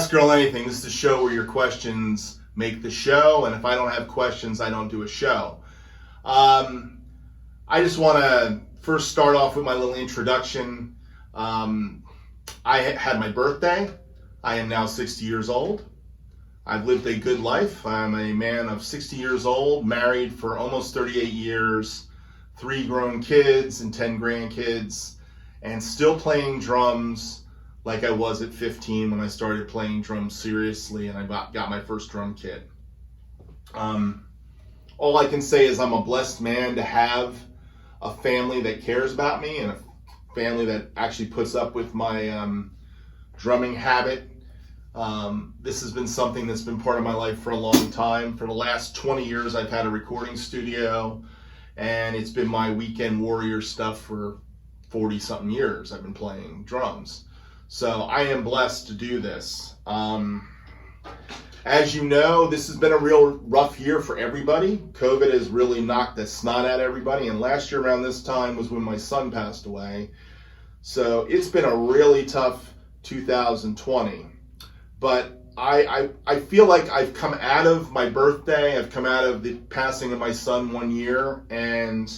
Ask Earl Anything. This is a show where your questions make the show, and if I don't have questions, I don't do a show. I just want to first start off with my little introduction. I had my birthday. I am now 60 years old. I've lived a good life. I'm a man of 60 years old, married for almost 38 years, 3 grown kids and 10 grandkids, and still playing drums like I was at 15 when I started playing drums seriously and I got my first drum kit. All I can say is I'm a blessed man to have a family that cares about me and a family that actually puts up with my drumming habit. This has been something that's been part of my life for a long time. For the last 20 years, I've had a recording studio, and it's been my weekend warrior stuff for 40-something years. I've been playing drums. So I am blessed to do this. As you know, this has been a real rough year for everybody. COVID has really knocked the snot out of everybody, and last year around this time was when my son passed away. So it's been a really tough 2020. But I feel like I've come out of my birthday, I've come out of the passing of my son 1 year, and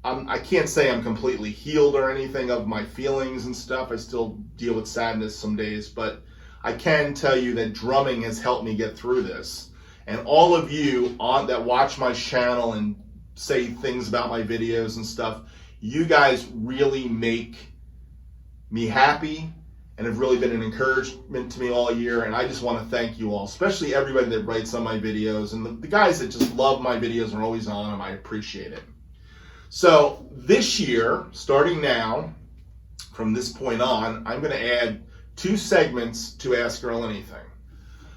I can't say I'm completely healed or anything of my feelings and stuff. I still deal with sadness some days, but I can tell you that drumming has helped me get through this. And all of you that watch my channel and say things about my videos and stuff, you guys really make me happy and have really been an encouragement to me all year, and I just want to thank you all, especially everybody that writes on my videos, and the guys that just love my videos and are always on them. I appreciate it. So this year, starting now, from this point on, I'm going to add 2 segments to Ask Earl Anything.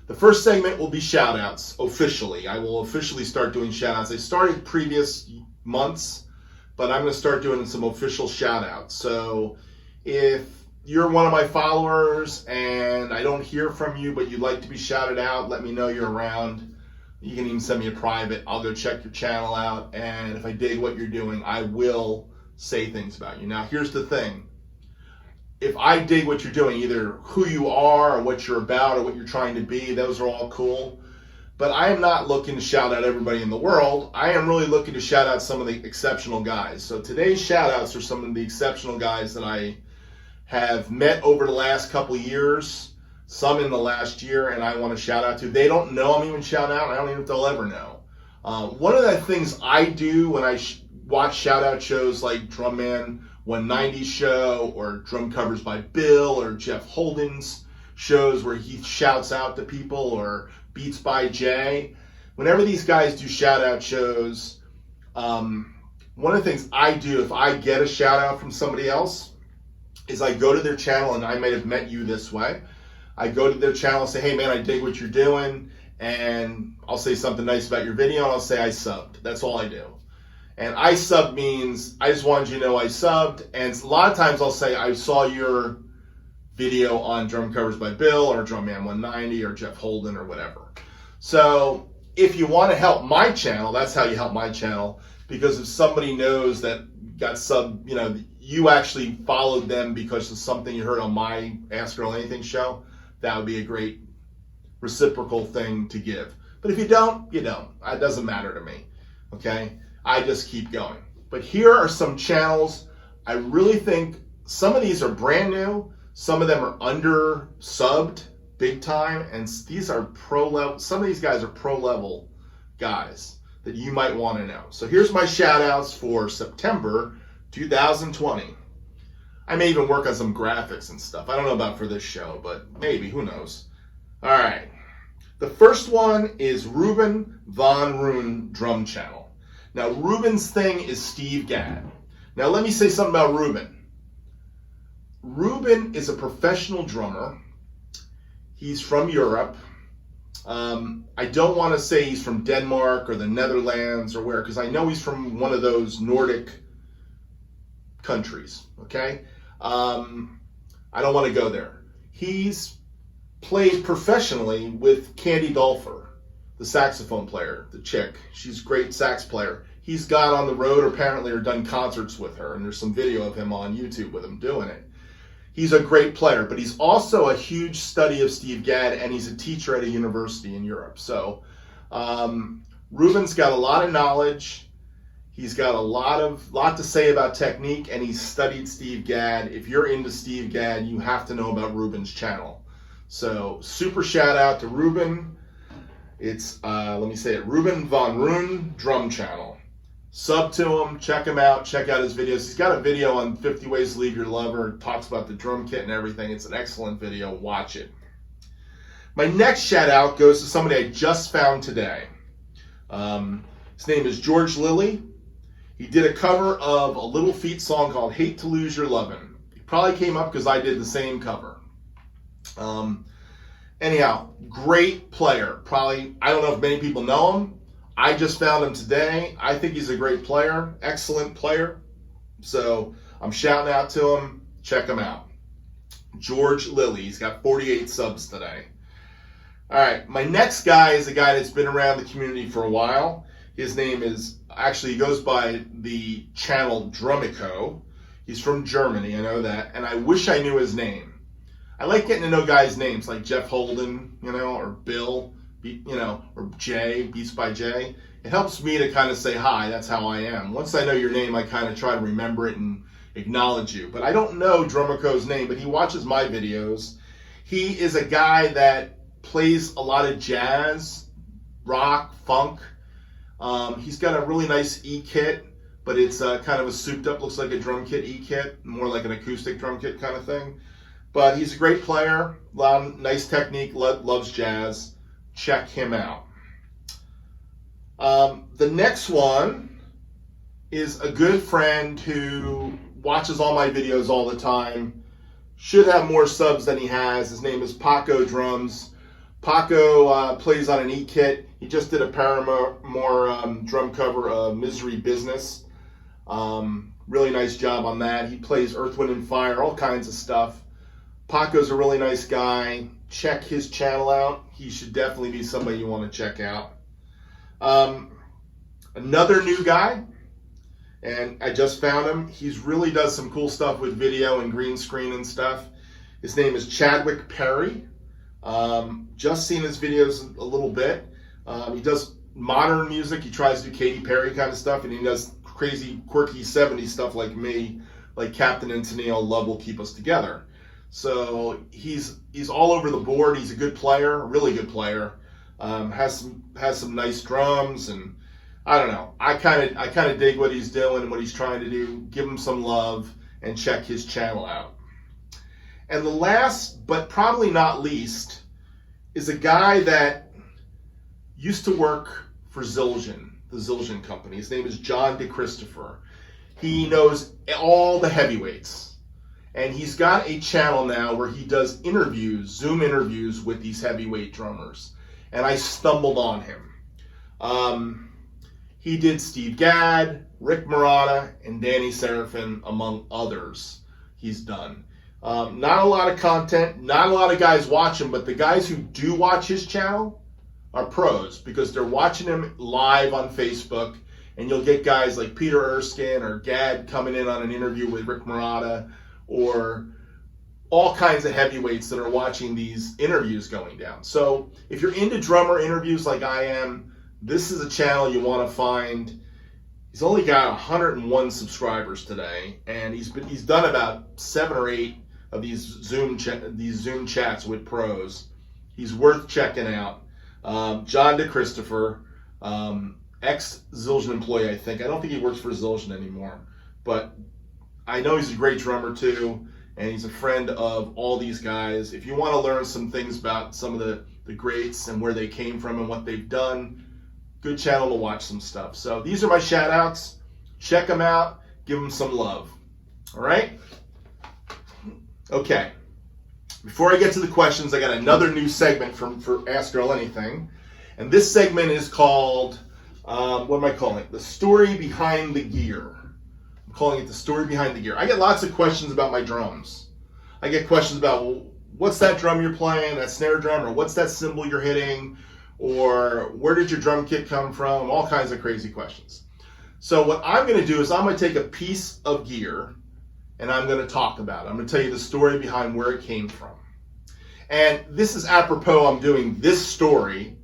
The first segment will be shout-outs, officially. I will officially start doing shout-outs. I started previous months, but I'm going to start doing some official shout-outs. So if you're one of my followers and I don't hear from you, but you'd like to be shouted out, let me know you're around. You can even send me a private. I'll go check your channel out, and if I dig what you're doing, I will say things about you. Now, here's the thing. If I dig what you're doing, either who you are or what you're about or what you're trying to be, those are all cool. But I am not looking to shout out everybody in the world. I am really looking to shout out some of the exceptional guys. So today's shout outs are some of the exceptional guys that I have met over the last couple of years, some in the last year, and I want to shout out to. They don't know I'm even shouting out. I don't even know if they'll ever know. One of the things I do when I watch shout out shows like Drum Man 190 show or Drum Covers by Bill or Jeff Holden's shows where he shouts out to people, or Beats by Jay, whenever these guys do shout out shows, one of the things I do if I get a shout out from somebody else is I go to their channel, and I might have met you this way. I go to their channel and say, hey man, I dig what you're doing, and I'll say something nice about your video, and I'll say I subbed. That's all I do. And I sub means I just wanted you to know I subbed, and a lot of times I'll say I saw your video on Drum Covers by Bill or Drum Man 190 or Jeff Holden or whatever. So if you want to help my channel, that's how you help my channel, because if somebody knows that got sub, you actually followed them because of something you heard on my Ask Earl Anything show, that would be a great reciprocal thing to give. But if you don't, you don't. It doesn't matter to me, okay? I just keep going. But here are some channels. I really think some of these are brand new. Some of them are under subbed big time, and these are pro level. Some of these guys are pro level guys that you might want to know. So here's my shout outs for September 2020. I may even work on some graphics and stuff. I don't know about for this show, but maybe, who knows. All right. The first one is Ruben Von Roon Drum Channel. Now, Ruben's thing is Steve Gadd. Now, let me say something about Ruben. Ruben is a professional drummer. He's from Europe. I don't want to say he's from Denmark or the Netherlands or where, because I know he's from one of those Nordic countries, okay? I don't want to go there. He's played professionally with Candy Dulfer, the saxophone player, the chick. She's a great sax player. He's gone on the road apparently or done concerts with her, and there's some video of him on YouTube with him doing it. he's a great player, but he's also a huge study of Steve Gadd, and he's a teacher at a university in Europe. So Ruben's got a lot of knowledge. He's got a lot to say about technique, and he's studied Steve Gadd. If you're into Steve Gadd, you have to know about Ruben's channel. So super shout out to Ruben. It's, let me say it, Ruben Von Roon Drum Channel. Sub to him, check him out, check out his videos. He's got a video on 50 Ways to Leave Your Lover, talks about the drum kit and everything. It's an excellent video, watch it. My next shout out goes to somebody I just found today. His name is George Lilly. He did a cover of a Little Feat song called Hate to Lose Your Lovin'. He probably came up because I did the same cover. Anyhow, great player. Probably, I don't know if many people know him. I just found him today. I think he's a great player, excellent player. So I'm shouting out to him. Check him out. George Lilly. He's got 48 subs today. All right, my next guy is a guy that's been around the community for a while. His name is, actually he goes by the channel Drumico. He's from Germany, I know that, and I wish I knew his name. I like getting to know guys' names, like Jeff Holden, or Bill, or Jay, Beats by Jay. It helps me to kind of say hi, that's how I am. Once I know your name, I kind of try to remember it and acknowledge you. But I don't know Drumico's name, but he watches my videos. He is a guy that plays a lot of jazz, rock, funk. He's got a really nice E-kit, but it's kind of a souped up, looks like a drum kit E-kit, more like an acoustic drum kit kind of thing. But he's a great player, a lot of nice technique, loves jazz. Check him out. The next one is a good friend who watches all my videos all the time. Should have more subs than he has. His name is Paco Drums. Paco plays on an E-kit. He just did a Paramore drum cover, Misery Business. Really nice job on that. He plays Earth, Wind, and Fire, all kinds of stuff. Paco's a really nice guy. Check his channel out. He should definitely be somebody you want to check out. Another new guy, and I just found him. He's really does some cool stuff with video and green screen and stuff. His name is Chadwick Perry. Just seen his videos a little bit. He does modern music. He tries to do Katy Perry kind of stuff, and he does crazy, quirky 70s stuff like me, like Captain and Tennille, Love Will Keep Us Together. So he's all over the board. He's a good player, a really good player. Has some nice drums, and I don't know. I kind of dig what he's doing and what he's trying to do. Give him some love and check his channel out. And the last, but probably not least, is a guy that used to work for Zildjian, the Zildjian company. His name is John DeChristopher. He knows all the heavyweights. And he's got a channel now where he does interviews, Zoom interviews with these heavyweight drummers. And I stumbled on him. He did Steve Gadd, Rick Marotta, and Danny Serafin, among others he's done. Not a lot of content, not a lot of guys watch him, but the guys who do watch his channel are pros because they're watching him live on Facebook, and you'll get guys like Peter Erskine or Gadd coming in on an interview with Rick Marotta, or all kinds of heavyweights that are watching these interviews going down. So if you're into drummer interviews like I am, this is a channel you want to find. He's only got 101 subscribers today, and he's done about 7 or 8 of these Zoom chats with pros. He's worth checking out. John DeChristopher, ex-Zildjian employee, I think. I don't think he works for Zildjian anymore, but I know he's a great drummer too, and he's a friend of all these guys. If you want to learn some things about some of the greats and where they came from and what they've done, good channel to watch some stuff. So these are my shout outs. Check them out. Give them some love. All right? Okay. Before I get to the questions, I got another new segment for Ask Earl Anything. And this segment is called, what am I calling it? The Story Behind the Gear. I'm calling it The Story Behind the Gear. I get lots of questions about my drums. I get questions about, well, what's that drum you're playing, that snare drum, or what's that cymbal you're hitting, or where did your drum kit come from? All kinds of crazy questions. So what I'm going to do is I'm going to take a piece of gear and I'm going to talk about it. I'm going to tell you the story behind where it came from. And this is apropos, I'm doing this story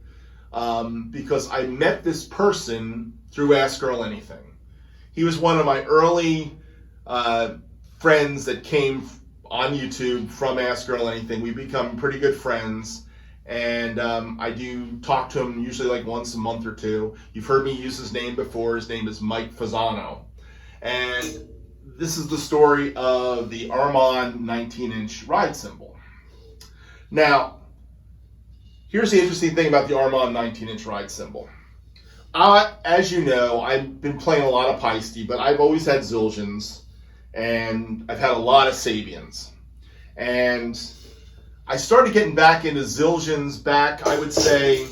because I met this person through Ask Earl Anything. He was one of my early friends that came on YouTube from Ask Earl Anything. We've become pretty good friends, and I do talk to him usually like once a month or two. You've heard me use his name before. His name is Memhet Istanbul. And this is the story of the Armand 19-inch ride cymbal. Now, here's the interesting thing about the Armand 19-inch ride cymbal. As you know, I've been playing a lot of Paiste, but I've always had Zildjians, and I've had a lot of Sabians. And I started getting back into Zildjians back, I would say,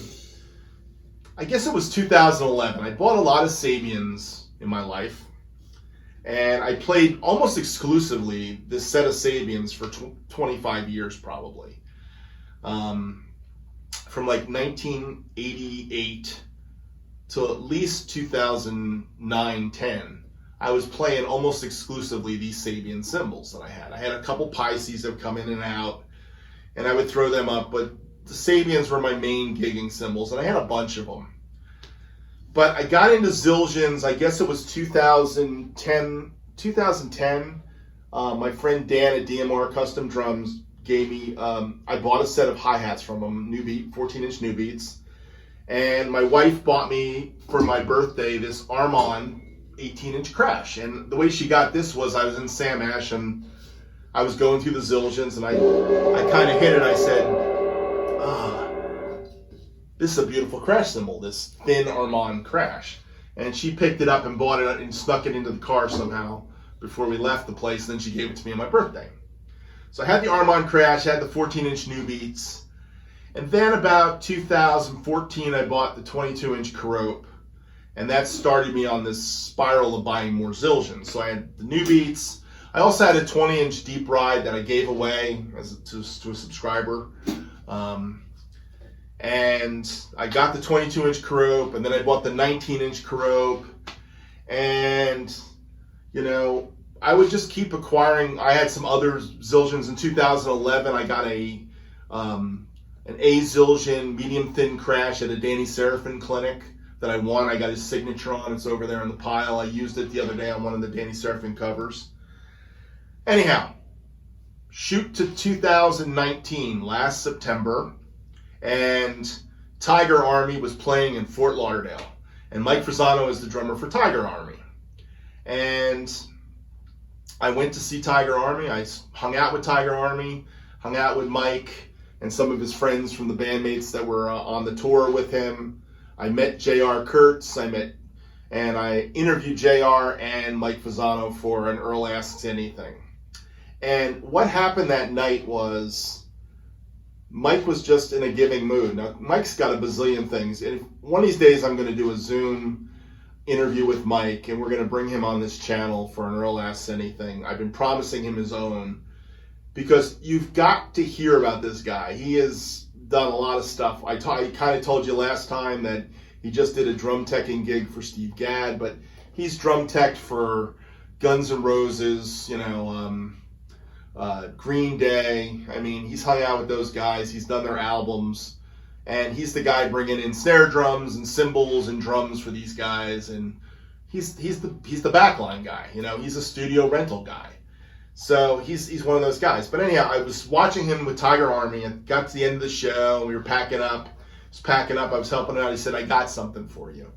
I guess it was 2011. I bought a lot of Sabians in my life, and I played almost exclusively this set of Sabians for 25 years probably. From like 1988 till at least 2009-10, I was playing almost exclusively these Sabian cymbals that I had. I had a couple Paistes that would come in and out, and I would throw them up, but the Sabians were my main gigging cymbals, and I had a bunch of them. But I got into Zildjians, I guess it was 2010. My friend Dan at DMR Custom Drums gave me, I bought a set of hi-hats from him, 14-inch new beats. And my wife bought me for my birthday this Armand 18-inch Crash. And the way she got this was I was in Sam Ash and I was going through the Zildjians, and I kind of hit it. I said, this is a beautiful crash cymbal, this thin Armand Crash. And she picked it up and bought it and snuck it into the car somehow before we left the place, and then she gave it to me on my birthday. So I had the Armand Crash, had the 14-inch new beats, and then about 2014 I bought the 22-inch Carope, and that started me on this spiral of buying more Zildjians. So I had the new beats. I also had a 20-inch Deep Ride that I gave away to a subscriber. And I got the 22-inch Carope, and then I bought the 19-inch Carope, and you know, I would just keep acquiring. I had some other Zildjians in 2011. I got an A Zildjian medium thin Crash at a Danny Seraphin clinic that I won. I got his signature on. It's over there in the pile. I used it the other day on one of the Danny Seraphin covers. Anyhow, shoot to 2019, last September, and Tiger Army was playing in Fort Lauderdale, and Mike Frisano is the drummer for Tiger Army. And I went to see Tiger Army. I hung out with Tiger Army, hung out with Mike and some of his friends from the bandmates that were on the tour with him. I met J.R. Kurtz. I interviewed J.R. and Mike Frisano for an Earl Asks Anything. And what happened that night was Mike was just in a giving mood. Now, Mike's got a bazillion things. And one of these days I'm going to do a Zoom interview with Mike, and we're going to bring him on this channel for an Earl Asks Anything. I've been promising him his own, because you've got to hear about this guy. He has done a lot of stuff. I kind of told you last time that he just did a drum teching gig for Steve Gadd, but he's drum teched for Guns N' Roses, Green Day. I mean, he's hung out with those guys. He's done their albums. And he's the guy bringing in snare drums and cymbals and drums for these guys. And he's the backline guy. He's a studio rental guy. So he's one of those guys. But anyhow, I was watching him with Tiger Army and got to the end of the show. We were packing up. I was helping out. He said, I got something for you.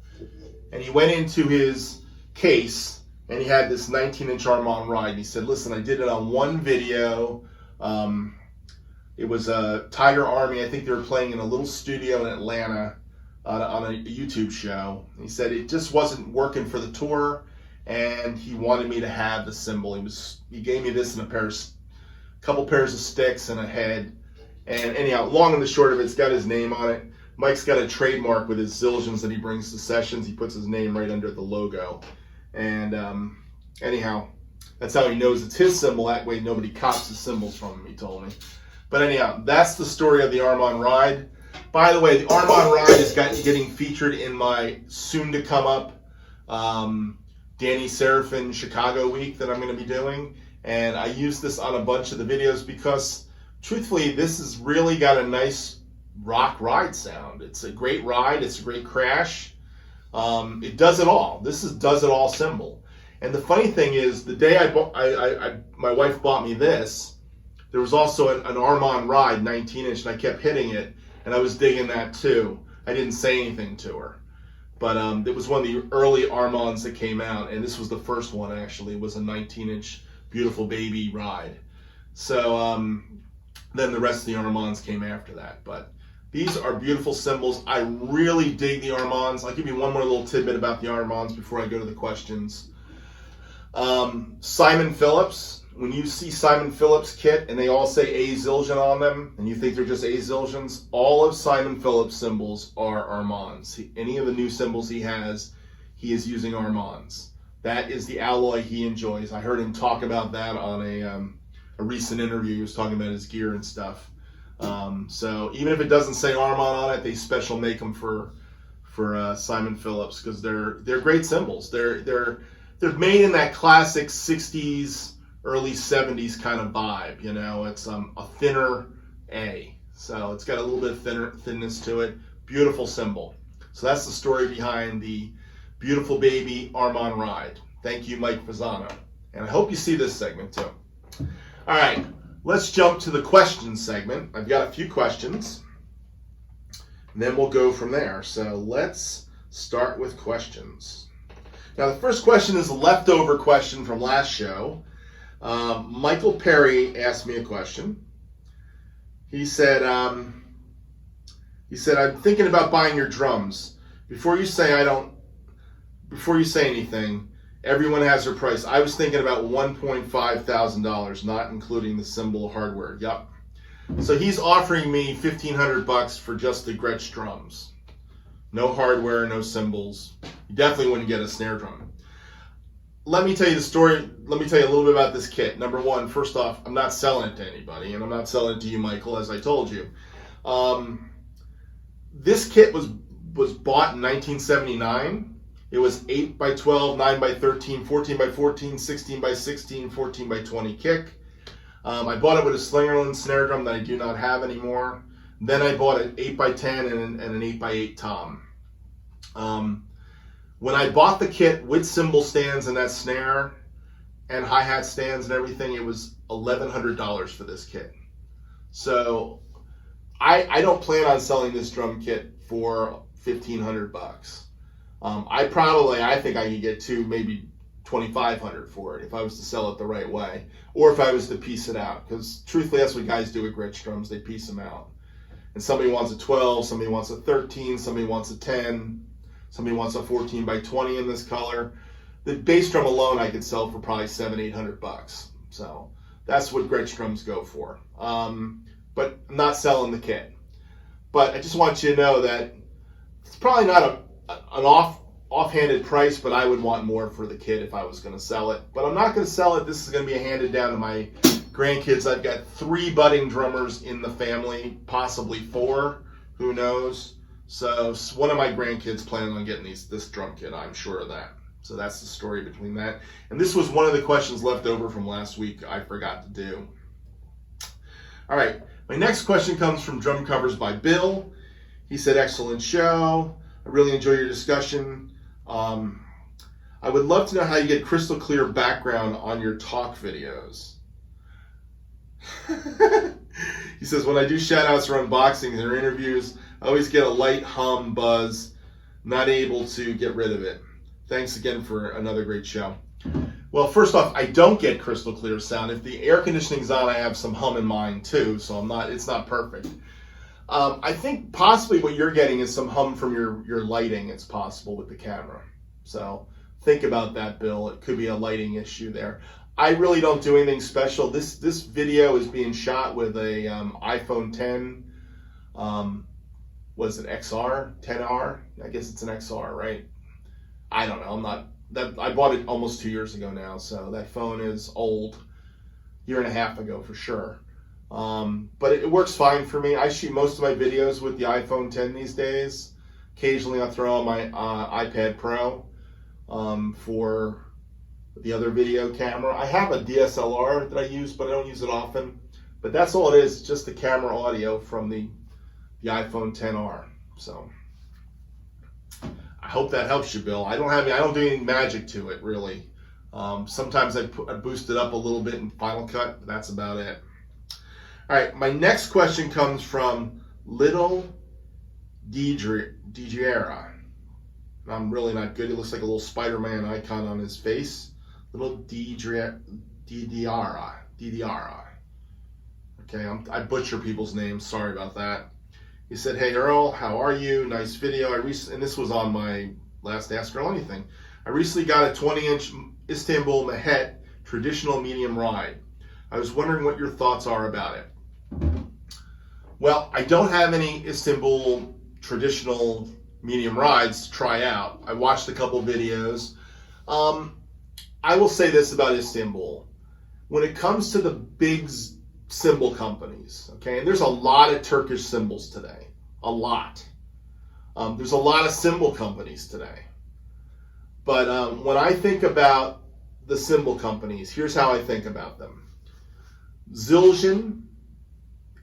And he went into his case, and he had this 19-inch Armand Ride. And he said, listen, I did it on one video. It was a Tiger Army. I think they were playing in a little studio in Atlanta on a YouTube show. And he said it just wasn't working for the tour, and he wanted me to have the cymbal. He gave me this and a couple pairs of sticks and a head. And anyhow, long and the short of it, it's got his name on it. Mike's got a trademark with his Zildjians that he brings to sessions. He puts his name right under the logo. And anyhow, that's how he knows it's his cymbal. That way nobody cops his cymbals from him, he told me. But anyhow, that's the story of the Armand Ride. By the way, the Armand Ride is getting featured in my soon-to-come-up Danny Seraphin Chicago week that I'm going to be doing. And I use this on a bunch of the videos because, truthfully, this has really got a nice rock ride sound. It's a great ride. It's a great crash. It does it all. This is does it all cymbal. And the funny thing is, the day my wife bought me this, there was also an Armand Ride 19-inch, and I kept hitting it, and I was digging that too. I didn't say anything to her. But it was one of the early Armands that came out, and this was the first one, actually. It was a 19-inch beautiful baby ride. So then the rest of the Armands came after that. But these are beautiful cymbals. I really dig the Armands. I'll give you one more little tidbit about the Armands before I go to the questions. Simon Phillips. When you see Simon Phillips kit and they all say A Zildjian on them, and you think they're just A Zildjians, all of Simon Phillips cymbals are Armands. Any of the new cymbals he has, he is using Armands. That is the alloy he enjoys. I heard him talk about that on a recent interview. He was talking about his gear and stuff. So even if it doesn't say Armand on it, they special make them for Simon Phillips because they're great cymbals. They're made in that classic 60s, early 70s kind of vibe. You know, it's a thinner A. So it's got a little bit of thinness to it. Beautiful cymbal. So that's the story behind the beautiful baby Armand Ride. Thank you, Mike Fasano. And I hope you see this segment too. All right, let's jump to the questions segment. I've got a few questions, and then we'll go from there. So let's start with questions. Now, the first question is a leftover question from last show. Michael Perry asked me a question. He said, I'm thinking about buying your drums. Before you say anything, everyone has their price. I was thinking about $1.5 thousand, not including the cymbal hardware. Yep. So he's offering me $1,500 for just the Gretsch drums. No hardware, no cymbals. You definitely wouldn't get a snare drum. Let me tell you the story. Let me tell you a little bit about this kit. Number one, first off, I'm not selling it to anybody, and I'm not selling it to you, Michael, as I told you. This kit was bought in 1979. It was 8 by 12, 9 by 13, 14 by 14, 16 by 16, 14 by 20 kick. I bought it with a Slingerland snare drum that I do not have anymore. Then I bought an 8 by 10 and an 8 by 8 tom. When I bought the kit with cymbal stands and that snare and hi-hat stands and everything, it was $1,100 for this kit. So I don't plan on selling this drum kit for $1,500. I think I could get maybe $2,500 for it if I was to sell it the right way, or if I was to piece it out. Because truthfully, that's what guys do with Gretsch drums. They piece them out. And somebody wants a 12, somebody wants a 13, somebody wants a 10, somebody wants a 14 by 20 in this color. The bass drum alone I could sell for probably $700-800. So that's what Gretsch drums go for. But I'm not selling the kit. But I just want you to know that it's probably not an offhanded price, but I would want more for the kit if I was going to sell it. But I'm not going to sell it. This is going to be handed down to my grandkids. I've got 3 budding drummers in the family, possibly 4. Who knows? So one of my grandkids planning on getting this drum kit. I'm sure of that. So that's the story between that. And this was one of the questions left over from last week I forgot to do. All right. My next question comes from Drum Covers by Bill. He said, excellent show. I really enjoy your discussion. I would love to know how you get crystal clear background on your talk videos. He says, when I do shout-outs or unboxings or interviews, I always get a light hum buzz, not able to get rid of it. Thanks again for another great show. Well, first off, I don't get crystal clear sound. If the air conditioning's on, I have some hum in mine too, so it's not perfect. I think possibly what you're getting is some hum from your lighting. It's possible with the camera. So think about that, Bill. It could be a lighting issue there. I really don't do anything special. This video is being shot with a iPhone 10. Was it XR? 10R? I guess it's an XR, right? I don't know. I bought it almost 2 years ago now, so that phone is old. Year and a half ago for sure. But it works fine for me. I shoot most of my videos with the iPhone 10 these days. Occasionally I'll throw on my iPad Pro for the other video camera. I have a DSLR that I use, but I don't use it often. But that's all it is, just the camera audio from the iPhone XR. So I hope that helps you, Bill. I don't do any magic to it, really. Sometimes I boost it up a little bit in Final Cut, but that's about it. All right, my next question comes from Little Digiera. I'm really not good. It looks like a little Spider-Man icon on his face. Little Didiara. Okay, I butcher people's names. Sorry about that. He said, "Hey Earl, how are you? Nice video. And this was on my last Ask Earl Anything. I recently got a 20-inch Istanbul Memhet traditional medium ride. I was wondering what your thoughts are about it." Well, I don't have any Istanbul traditional medium rides to try out. I watched a couple videos. I will say this about Istanbul. When it comes to the big cymbal companies, okay, and there's a lot of Turkish cymbals today. A lot. There's a lot of cymbal companies today. But when I think about the cymbal companies, here's how I think about them. Zildjian,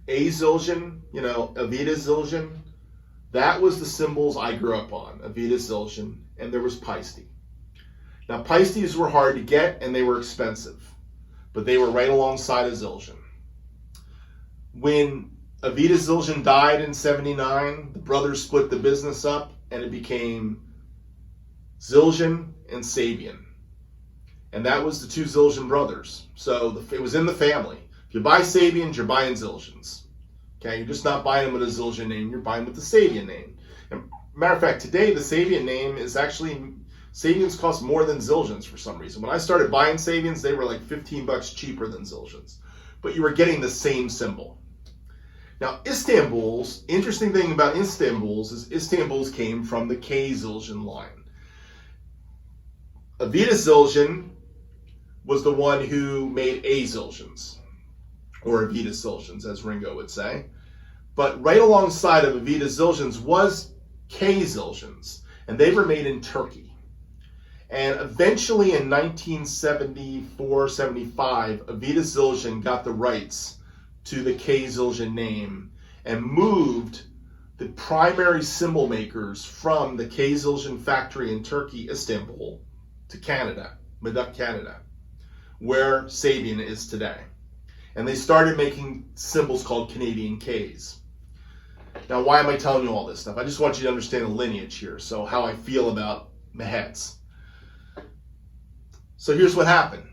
Zildjian, Avida Zildjian, that was the cymbals I grew up on, Avida Zildjian, and there was Paisti. Now, Paistis were hard to get and they were expensive, but they were right alongside of Zildjian. When Avida Zildjian died in '79, the brothers split the business up and it became Zildjian and Sabian. And that was the two Zildjian brothers. So it was in the family. If you buy Sabians, you're buying Zildjians. Okay, you're just not buying them with a Zildjian name, you're buying with the Sabian name. And matter of fact, today the Sabian name is actually, Sabians cost more than Zildjians for some reason. When I started buying Sabians, they were like $15 cheaper than Zildjians. But you were getting the same cymbal. Now, Istanbul's, interesting thing about Istanbul's is Istanbul's came from the K Zildjian line. Avida Zildjian was the one who made A Zildjians, or Avida Zildjians, as Ringo would say. But right alongside of Avida Zildjians was K Zildjians, and they were made in Turkey. And eventually in 1974-75, Avida Zildjian got the rights to the K Zildjian name and moved the primary cymbal makers from the K Zildjian factory in Turkey, Istanbul, to Canada, Medak, Canada, where Sabian is today. And they started making cymbals called Canadian Ks. Now, why am I telling you all this stuff? I just want you to understand the lineage here, so how I feel about Mehets. So here's what happened.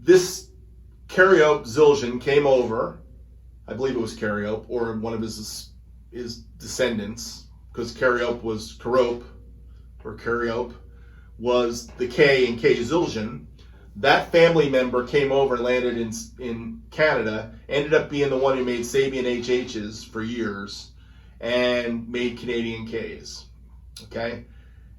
This Karayop Zildjian came over, I believe it was Karayop, or one of his descendants, because Karayop was was the K in K Zildjian. That family member came over and landed in Canada, ended up being the one who made Sabian HHs for years, and made Canadian Ks, okay?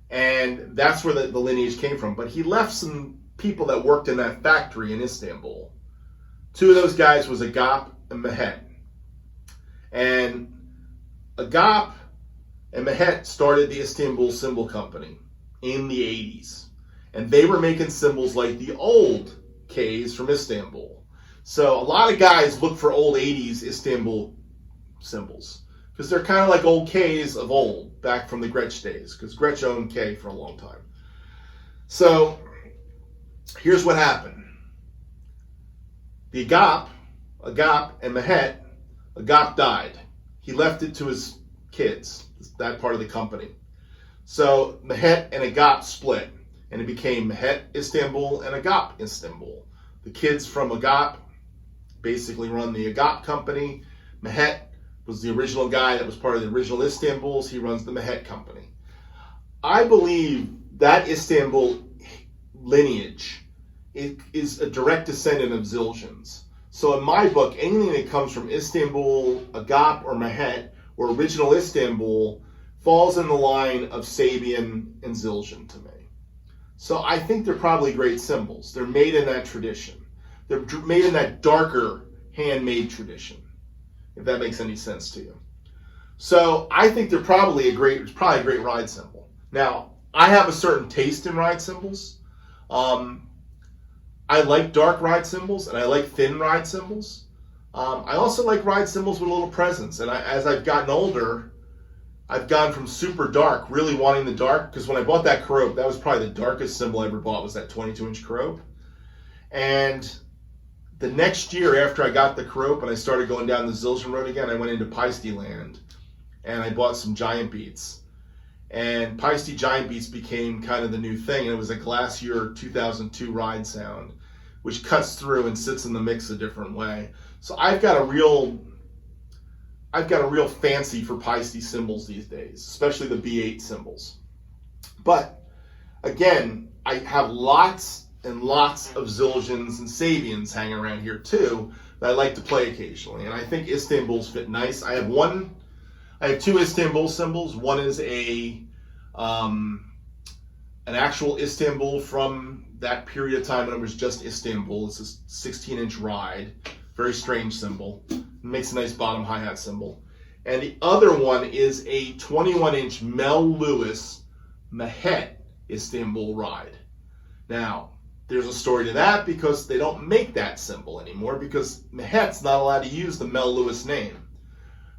And that's where the lineage came from. But he left some people that worked in that factory in Istanbul. Two of those guys was Agap and Memhet. And Agap and Memhet started the Istanbul Cymbal Company in the 80s. And they were making cymbals like the old Ks from Istanbul. So a lot of guys look for old 80s Istanbul cymbals, because they're kind of like old Ks of old, back from the Gretsch days, because Gretsch owned K for a long time. So here's what happened. The Agap and Memhet, Agap died. He left it to his kids, that part of the company. So Memhet and Agap split, and it became Memhet Istanbul and Agap Istanbul. The kids from Agap basically run the Agap company. Memhet was the original guy that was part of the original Istanbuls. He runs the Memhet company. I believe that Istanbul lineage is a direct descendant of Zildjians. So in my book, anything that comes from Istanbul, Agap, or Memhet, or original Istanbul, falls in the line of Sabian and Zildjian to me. So I think they're probably great cymbals. They're made in that tradition. They're made in that darker handmade tradition, if that makes any sense to you. So I think they're probably a great ride cymbal. Now, I have a certain taste in ride cymbals. I like dark ride cymbals and I like thin ride cymbals. I also like ride cymbals with a little presence. And as I've gotten older, I've gone from super dark, really wanting the dark, because when I bought that Carope, that was probably the darkest cymbal I ever bought, was that 22-inch Carope. And the next year after I got the Carope and I started going down the Zildjian Road again, I went into Paiste Land and I bought some Giant Beats. And Paiste Giant Beats became kind of the new thing. And it was a Glacier 2002 ride sound, which cuts through and sits in the mix a different way. So I've got a real fancy for Paiste cymbals these days, especially the B8 cymbals. But again, I have lots and lots of Zildjians and Sabians hanging around here too that I like to play occasionally. And I think Istanbuls fit nice. I have two Istanbul cymbals. One is an actual Istanbul from that period of time when it was just Istanbul. It's a 16-inch ride, very strange cymbal. It makes a nice bottom hi-hat cymbal. And the other one is a 21-inch Mel Lewis Memhet Istanbul Ride. Now, there's a story to that because they don't make that cymbal anymore because Memhet's not allowed to use the Mel Lewis name.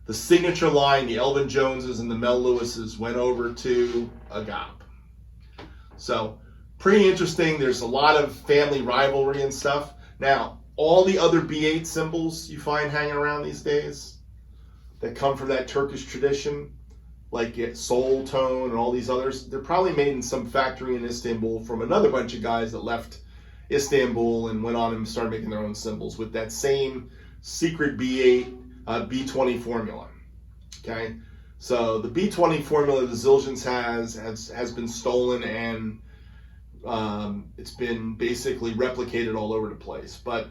The signature line, the Elvin Joneses and the Mel Lewises, went over to Agap. So, pretty interesting. There's a lot of family rivalry and stuff. Now, all the other B8 cymbals you find hanging around these days that come from that Turkish tradition, like Soul Tone and all these others, they're probably made in some factory in Istanbul from another bunch of guys that left Istanbul and went on and started making their own cymbals with that same secret B8 B20 formula. Okay, so the B20 formula the Zildjians has been stolen and it's been basically replicated all over the place. But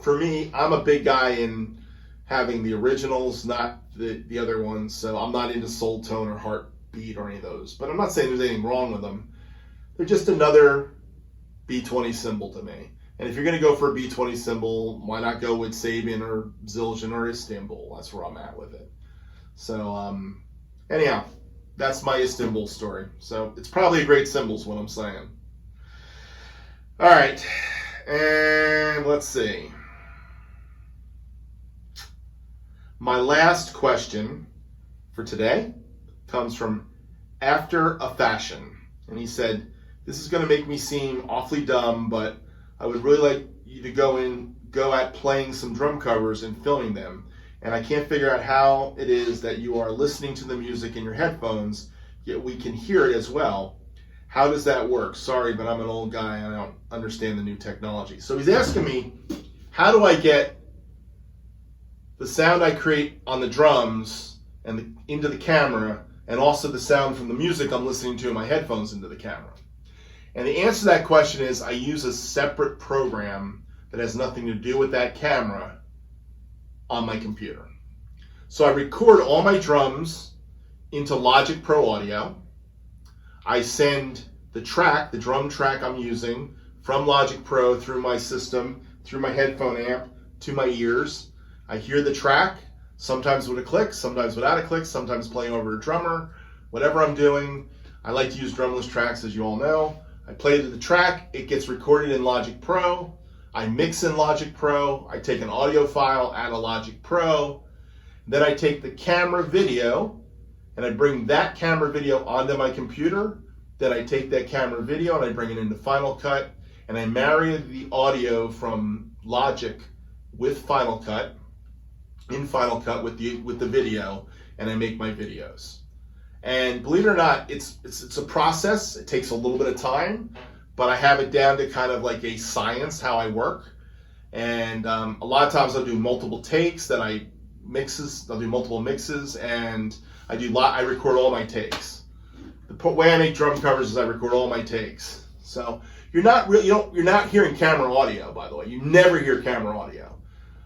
for me, I'm a big guy in having the originals, not the other ones. So I'm not into Soul Tone or Heartbeat or any of those. But I'm not saying there's anything wrong with them. They're just another B20 cymbal to me. And if you're going to go for a B20 cymbal, why not go with Sabian or Zildjian or Istanbul? That's where I'm at with it. So anyhow, that's my Istanbul story. So it's probably a great cymbal is what I'm saying. All right, and let's see. My last question for today comes from After a Fashion. And he said, this is going to make me seem awfully dumb, but I would really like you to go at playing some drum covers and filming them. And I can't figure out how it is that you are listening to the music in your headphones, yet we can hear it as well. How does that work? Sorry, but I'm an old guy and I don't understand the new technology. So he's asking me, how do I get the sound I create on the drums and into the camera, and also the sound from the music I'm listening to in my headphones into the camera? And the answer to that question is I use a separate program that has nothing to do with that camera on my computer. So I record all my drums into Logic Pro Audio. I send the drum track I'm using from Logic Pro through my system, through my headphone amp, to my ears. I hear the track, sometimes with a click, sometimes without a click, sometimes playing over a drummer, whatever I'm doing. I like to use drumless tracks, as you all know. I play to the track, it gets recorded in Logic Pro. I mix in Logic Pro. I take an audio file out of Logic Pro. Then I take the camera video and I bring that camera video onto my computer. Then I take that camera video and I bring it into Final Cut, and I marry the audio from Logic with Final Cut, in Final Cut with the video, and I make my videos. And believe it or not, it's a process. It takes a little bit of time, but I have it down to kind of like a science how I work. And a lot of times I'll do multiple takes, then I'll do multiple mixes, and I record all my takes. The way I make drum covers is I record all my takes. So you're not hearing camera audio, by the way. You never hear camera audio.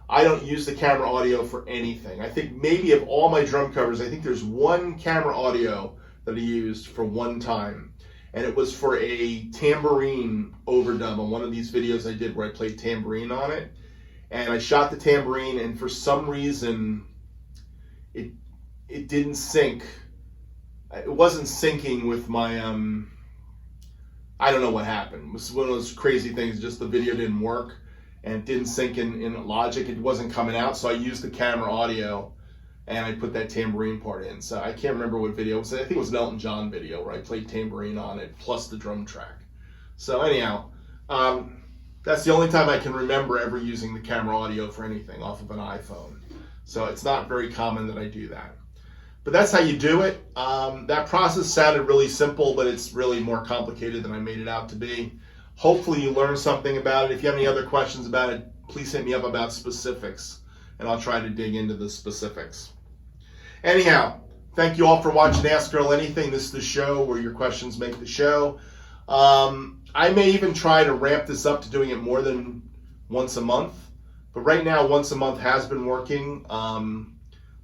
I don't use the camera audio for anything. I think maybe of all my drum covers, I think there's one camera audio that I used for one time. And it was for a tambourine overdub on one of these videos I did where I played tambourine on it. And I shot the tambourine, and for some reason, it didn't sync. It wasn't syncing with my I don't know what happened. It was one of those crazy things, just the video didn't work and it didn't sync in Logic. It wasn't coming out, so I used the camera audio and I put that tambourine part in. So I can't remember what video it was. I think it was an Elton John video where I played tambourine on it plus the drum track. So anyhow, that's the only time I can remember ever using the camera audio for anything off of an iPhone. So it's not very common that I do that. But that's how you do it. That process sounded really simple, but it's really more complicated than I made it out to be. Hopefully you learned something about it. If you have any other questions about it, please hit me up about specifics, and I'll try to dig into the specifics. Anyhow, thank you all for watching Ask Earl Anything. This is the show where your questions make the show. I may even try to ramp this up to doing it more than once a month. But right now, once a month has been working.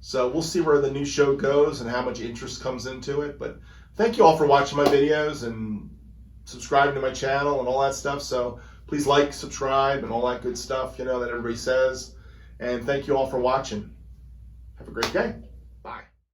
So we'll see where the new show goes and how much interest comes into it. But thank you all for watching my videos and subscribing to my channel and all that stuff. So please like, subscribe, and all that good stuff, that everybody says. And thank you all for watching. Have a great day.